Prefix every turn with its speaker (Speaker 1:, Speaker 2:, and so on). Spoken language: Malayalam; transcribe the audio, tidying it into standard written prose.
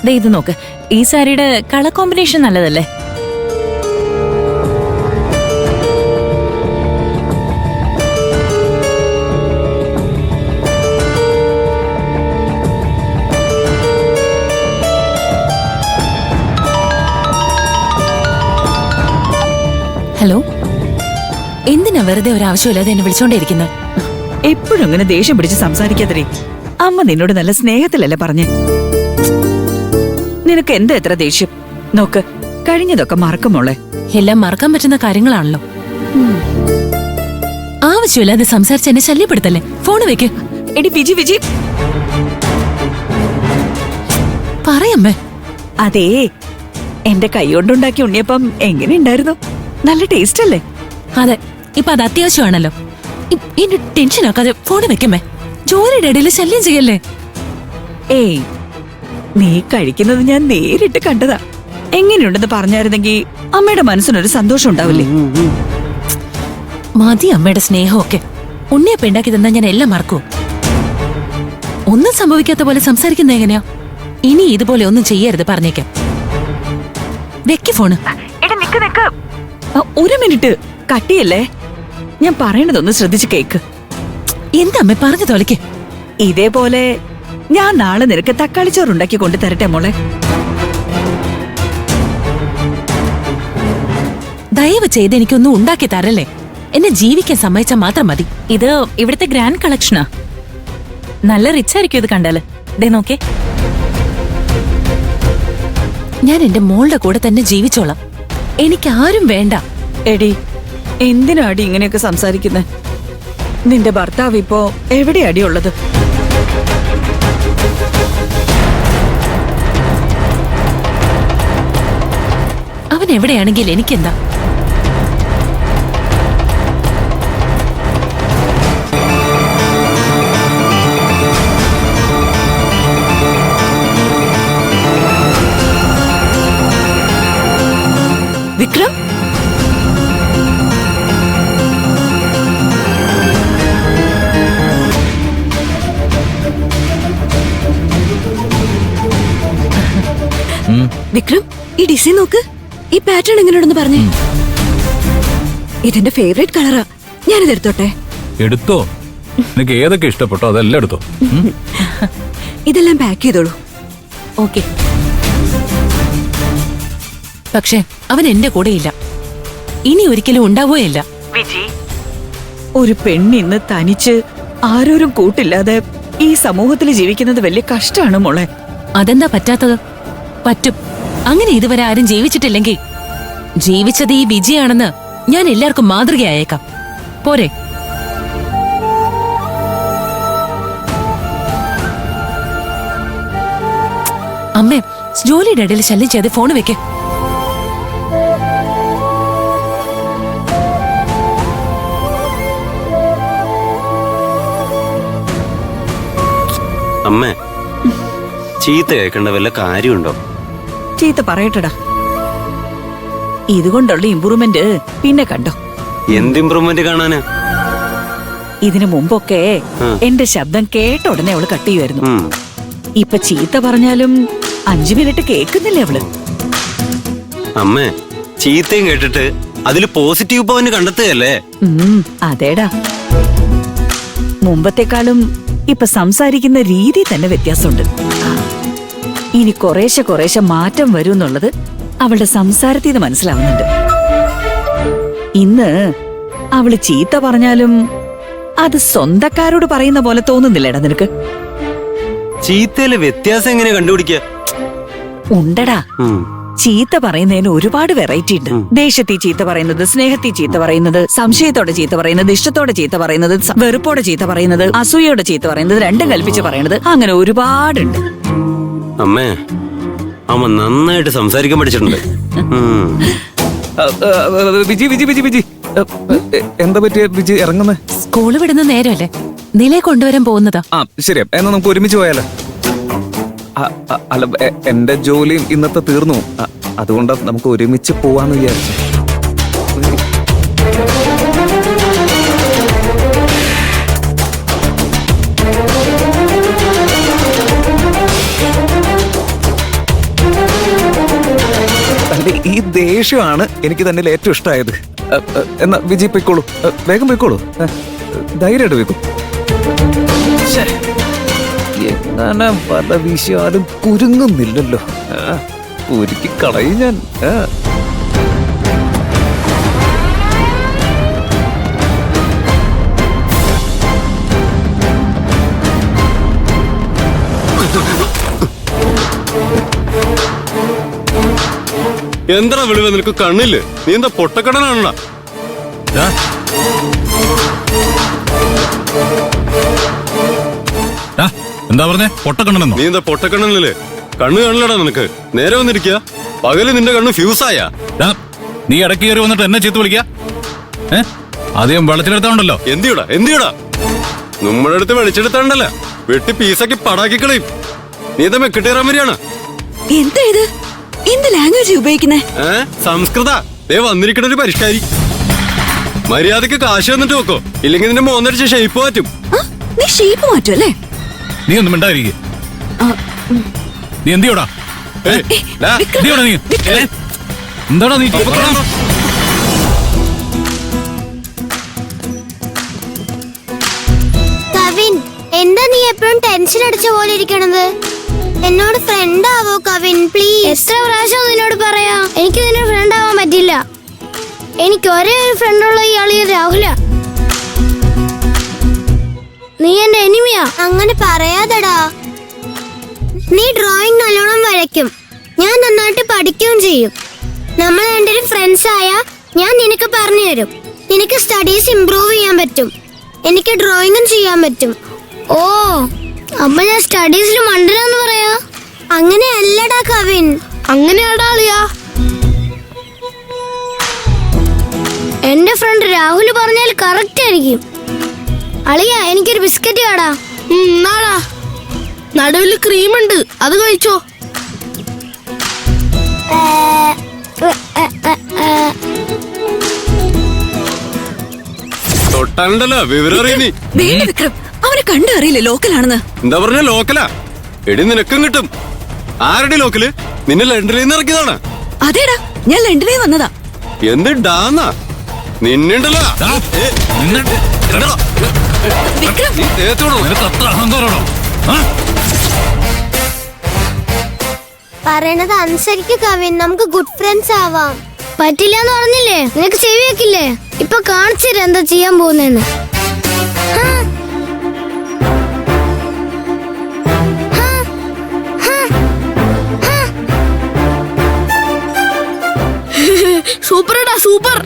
Speaker 1: ദേ ഇത് നോക്ക്, ഈ സാരിയുടെ കളർ കോമ്പിനേഷൻ നല്ലതല്ലേ? ഹലോ, എന്തിനാ വെറുതെ ഒരു ആവശ്യമില്ലാതെ എന്നെ വിളിച്ചോണ്ടിരിക്കുന്നത്?
Speaker 2: എപ്പോഴും അങ്ങനെ ദേഷ്യം പിടിച്ച് സംസാരിക്കാതെ. അമ്മ നിന്നോട് നല്ല സ്നേഹത്തിലല്ലേ പറഞ്ഞേ. നിനക്ക് എന്താ എത്ര ദേഷ്യം? നോക്ക്, കഴിഞ്ഞതൊക്കെ മറക്കുമോളെ.
Speaker 1: എല്ലാം മറക്കാൻ പറ്റുന്ന കാര്യങ്ങളാണല്ലോ. ആവശ്യമില്ലാതെ സംസാരിച്ച് എന്നെ ശല്യപ്പെടുത്തല്ലേ. ഫോണ് വെക്ക്.
Speaker 2: എടി വിജി വിജി,
Speaker 1: പറയമ്മേ.
Speaker 2: അതേ, എന്റെ കൈകൊണ്ടുണ്ടാക്കിയ ഉണ്ണിയപ്പം എങ്ങനെയുണ്ടായിരുന്നു? നല്ല ടേസ്റ്റ് അല്ലേ?
Speaker 1: അതെ, ഇപ്പൊ അത് അത്യാവശ്യമാണല്ലോ. എന്നെ ടെൻഷൻ ആക്കാതെ ഫോണ് വെക്കമ്മേ. ജോലിയുടെ ഇടയിൽ ശല്യം ചെയ്യല്ലേ.
Speaker 2: ഏയ്, നീ കഴിക്കുന്നത് ഞാൻ നേരിട്ട് കണ്ടതാ. എങ്ങനെയുണ്ടെന്ന് പറഞ്ഞായിരുന്നെങ്കിൽ അമ്മയുടെ മനസ്സിനൊരു സന്തോഷം ഉണ്ടാവില്ലേ?
Speaker 1: മതി അമ്മയുടെ സ്നേഹമൊക്കെ. ഉണ്ണിയപ്പം ഉണ്ടാക്കി തന്നാ ഞാൻ എല്ലാം മറക്കൂ. ഒന്നും സംഭവിക്കാത്ത പോലെ സംസാരിക്കുന്ന എങ്ങനെയാ? ഇനി ഇതുപോലെ ഒന്നും ചെയ്യരുത്, പറഞ്ഞേക്കാം. വെക്ക് ഫോണ്.
Speaker 2: ഒരു മിനിറ്റ്, കട്ടിയല്ലേ? ഞാൻ പറയണതൊന്ന് ശ്രദ്ധിച്ച് കേക്ക്.
Speaker 1: എന്താ അമ്മ പറഞ്ഞു തോലിക്ക്.
Speaker 2: ഇതേപോലെ ഞാൻ നാളെ നിനക്ക് തക്കാളി ചോറുണ്ടാക്കി കൊണ്ടു തരട്ടെ മോളെ.
Speaker 1: ദയവ് ചെയ്ത് എനിക്കൊന്നും ഉണ്ടാക്കി തരല്ലേ. എന്നെ ജീവിക്കാൻ സമ്മതിച്ചാൽ മാത്രം മതി. ഇത് ഇവിടുത്തെ ഗ്രാൻഡ് കളക്ഷനാ. നല്ല റിച്ച് ആയിരിക്കും ഇത് കണ്ടാല്. ദേ നോക്കേ, ഞാൻ എന്റെ മോളുടെ കൂടെ തന്നെ ജീവിച്ചോളാം. എനിക്ക് ആരും വേണ്ട.
Speaker 2: എടി, എന്തിനാടി ഇങ്ങനെയൊക്കെ സംസാരിക്കുന്നെ? നിന്റെ ഭർത്താവ് ഇപ്പോ എവിടെയാടി ഉള്ളത്?
Speaker 1: അവൻ എവിടെയാണെങ്കിൽ എനിക്കെന്താ?
Speaker 2: വിക്രം,
Speaker 3: വിക്രം, ഈ ഡിസൈൻ നോക്ക്. ഈ പാറ്റേൺ എങ്ങനെയുണ്ടെന്ന് പറഞ്ഞേ. ഇതെന്റെ ഫേവറേറ്റ് കളറാ. ഞാനിത് എടുത്തോട്ടെ?
Speaker 4: എടുത്തോ, നിനക്ക് ഏതൊക്കെ ഇഷ്ടപ്പെട്ടോ അതെല്ലാം എടുത്തോ.
Speaker 3: ഇതെല്ലാം പാക്ക് ചെയ്തോളൂ.
Speaker 1: ഓക്കെ. പക്ഷെ അവൻ എന്റെ കൂടെ ഇല്ല. ഇനി ഒരിക്കലും ഉണ്ടാവുകയില്ല.
Speaker 2: ഒരു പെണ്ണിന്ന് തനിച്ച് ആരോരും കൂട്ടില്ലാതെ ഈ സമൂഹത്തിൽ ജീവിക്കുന്നത് വലിയ കഷ്ടാണ് മോളെ.
Speaker 1: അതെന്താ പറ്റാത്തത്? പറ്റും. അങ്ങനെ ഇതുവരെ ആരും ജീവിച്ചിട്ടില്ലെങ്കിൽ ജീവിച്ചത് ഈ വിജയാണെന്ന് ഞാൻ എല്ലാവർക്കും മാതൃകയായേക്കാം. പോരെ? അമ്മേ, ജോലിയുടെ ഇടയിൽ ശല്യം ചെയ്ത് ഫോൺ വെക്ക്.
Speaker 5: അമ്മേ, ചീത്ത കേൾക്കേണ്ട വല്ല കാര്യമുണ്ടോ?
Speaker 2: ചീത്ത പറയട്ടടാ. ഇതുകൊണ്ടുള്ള ഇമ്പ്രൂവ്മെന്റ് പിന്നെ കണ്ടോ?
Speaker 5: എന്ത് ഇമ്പ്രൂവ്മെന്റ് കാണാനാ?
Speaker 2: ഇതിനു മുമ്പൊക്കെ എന്റെ ശബ്ദം കേട്ട ഉടനെ അവള് കട്ട് ചെയ്യുമായിരുന്നു. ഇപ്പൊ ചീത്ത പറഞ്ഞാലും 5 മിനിറ്റ് കേൾക്കുന്നില്ലേ അവള്?
Speaker 5: അമ്മേ, ചീത്തയും കേട്ടിട്ട് അതില് പോസിറ്റീവ് പോയിന്റ് കണ്ടെത്തുകയല്ലേ?
Speaker 2: അതേടാ, മുമ്പത്തെക്കാളും ഇപ്പൊ സംസാരിക്കുന്ന രീതി തന്നെ വ്യത്യാസമുണ്ട്. ഇനി കുറേശ്ശെ മാറ്റം വരും എന്നുള്ളത് അവളുടെ സംസാരത്തിൽ നിന്ന് മനസ്സിലാവുന്നുണ്ട്. ഇന്ന് അവള് ചീത്ത പറഞ്ഞാലും അത് സ്വന്തക്കാരോട് പറയുന്ന പോലെ തോന്നുന്നില്ലേടാ നിനക്ക്?
Speaker 5: ചീത്തയിലെ വ്യത്യാസം എങ്ങനെ കണ്ടുപിടിക്കുക?
Speaker 2: ഉണ്ടടാ, ചീത്ത പറയുന്നതിന് ഒരുപാട് വെറൈറ്റി ഉണ്ട്. ദേഷ്യത്തിൽ ചീത്ത പറയുന്നത്, സ്നേഹത്തിൽ ചീത്ത പറയുന്നത്, സംശയത്തോടെ ചീത്ത പറയുന്നത്, ഇഷ്ടത്തോടെ ചീത്ത പറയുന്നത്, വെറുപ്പോടെ ചീത്ത പറയുന്നത്, അസൂയോടെ ചീത്ത പറയുന്നത്, രണ്ടും കൽപ്പിച്ച് പറയുന്നത്, അങ്ങനെ ഒരുപാടുണ്ട്.
Speaker 5: അമ്മേ, അമ്മ നന്നായിട്ട് സംസാരിക്കാൻ പഠിച്ചിട്ടുണ്ട്.
Speaker 4: വിജി വിജി വിജി വിജി എന്താ പറ്റിയ വിജി? ഇറങ്ങുന്നേ?
Speaker 1: സ്കൂള് വിടുന്ന നേരമല്ലേ, നിലയെ കൊണ്ടുവരാൻ പോകുന്നതാ.
Speaker 4: ആ ശരിയാ, എന്നാ നമുക്ക് ഒരുമിച്ച് പോയാലോ? അല്ല, എന്റെ ജോലിയും ഇന്നത്തെ തീർന്നു. അതുകൊണ്ട് നമുക്ക് ഒരുമിച്ച് പോവാന്ന് വിചാരിച്ചു. ഈ ദേഷ്യമാണ് എനിക്ക് തന്നെ ഏറ്റവും ഇഷ്ടമായത്. എന്നാ വിജയ് പൊയ്ക്കോളൂ, വേഗം പൊയ്ക്കോളൂ, ധൈര്യമായിട്ട് പോയിക്കോളൂ. എങ്ങനെ പല വീശിയാലും കുരുങ്ങുന്നില്ലല്ലോ. ഒരുക്കി കളയും ഞാൻ.
Speaker 5: എന്താ വിളിവ, നിനക്ക് കണ്ണില്ലേ? നീ എന്താ പൊട്ടക്കടനാണോ?
Speaker 6: എന്താ പറഞ്ഞേ? പൊട്ടക്കണ്ണെന്നോ?
Speaker 5: നീ എന്താ പൊട്ടക്കണ്ണനല്ലേ? കണ്ണ് കാണില്ലടാ നിനക്ക്. നേരെ വന്നിരിക്കുക. പകല് നിന്റെ കണ്ണ് ഫ്യൂസായ.
Speaker 6: നീ ഇടയ്ക്ക് കയറി വന്നിട്ട് എന്നെ ചീത്ത വിളിക്കാ? ആദ്യം വെള്ളത്തിലെടുത്താണ്ടല്ലോ.
Speaker 5: എന്തിയടാ നമ്മുടെ അടുത്ത് വെളിച്ചെടുത്താണ്ടല്ല, വെട്ടി പീസാക്കി പടാക്കി കളയും. നീ എന്താ മെക്കിട്ടേറാൻ വരികയാണ്?
Speaker 3: എന്താ ഇത്? എന്ത് ലാംഗ്വേജ് ഉപയോഗിക്കുന്നേ?
Speaker 5: സംസ്കൃത. ദേ വന്നിരിക്കണ ഒരു പരിഷ്കാരി. മര്യാദക്ക് കാശ് തന്നിട്ട് വെക്കോ, ഇല്ലെങ്കിൽ നിന്റെ മോന്നടിച്ച് ഷേപ്പ് മാറ്റും.
Speaker 3: നീ ഷേപ്പ് മാറ്റും അല്ലേ?
Speaker 6: നീ ഒന്നും മിണ്ടായിരിക്കെ. നീ എന്തിയോടാ? എന്തിയോടാ നീ? എന്താടാ നീ?
Speaker 7: കവിൻ, എന്താ നീ എപ്പോഴും ടെൻഷൻ അടിച്ച പോലെ ഇരിക്കണത്? എന്നോട് ഫ്രണ്ട് ആവോ കവിൻ, പ്ലീസ്. എത്ര പ്രാവശ്യം നിന്നോട് പറയാ, എനിക്ക് നിന്നെ ഫ്രണ്ട് ആവാൻ പറ്റില്ല. എനിക്ക് ഒരേ ഒരു ഫ്രണ്ടുള്ള ഇയാള് രാഹുല. നീ എന്റെ എനിമിയാ. അങ്ങനെ പറയാതെടാ. നീ ഡ്രോയിങ് നല്ലോണം വരയ്ക്കും, ഞാൻ നന്നായിട്ട് പഠിക്കുകയും ചെയ്യും. നമ്മൾ രണ്ടുപേരും ഫ്രണ്ട്സ് ആയ ഞാൻ നിനക്ക് പറഞ്ഞു തരും. നിനക്ക് സ്റ്റഡീസ് ഇംപ്രൂവ് ചെയ്യാൻ പറ്റും, എനിക്ക് ഡ്രോയിങ്ങും ചെയ്യാൻ പറ്റും. ഓ, അപ്പൊ ഞാൻ സ്റ്റഡീസിൽ മണ്ടനാന്ന് പറയാ? അങ്ങനെ അല്ലടാ കവിൻ. അങ്ങനെയാടാ അളിയാ. എന്റെ ഫ്രണ്ട് രാഹുൽ പറഞ്ഞാൽ കറക്റ്റ് ആയിരിക്കും. അളിയ, എനിക്കൊരു ബിസ്ക്കറ്റ് കാടാ. നാടാ, നടുവിൽ ക്രീം ഉണ്ട്, അത് കഴിച്ചോ.
Speaker 5: തൊട്ടാണ്ടല്ലോ വിവരം അറിയുന്നീ.
Speaker 3: വേണ്ട വിക്രം, അവനെ കണ്ടു അറിയില്ല ലോക്കലാണെന്ന്.
Speaker 5: എന്താ പറഞ്ഞ ലോക്കലാ? എടി നിനക്കും കിട്ടും. ആരുടെ ലോക്കല്? നിന്നെ ലണ്ടനിൽ നിന്ന് ഇറക്കിയതാണ്.
Speaker 3: അതേടാ, ഞാൻ ലണ്ടനിൽ വന്നതാ.
Speaker 5: എന്ത് ഡാന്നാ നിന്നുണ്ടല്ലോ.
Speaker 3: വിക്രം,
Speaker 7: പറയണത് അനുസരിക്ക് കവിൻ, നമുക്ക് ഗുഡ് ഫ്രണ്ട്സ് ആവാം. പറ്റില്ലെന്ന് പറഞ്ഞില്ലേ? നിനക്ക് ചെവി വെക്കില്ലേ? ഇപ്പൊ കാണിച്ചില്ല എന്താ ചെയ്യാൻ പോകുന്നെന്ന്. സൂപ്പർടാ, സൂപ്പർ.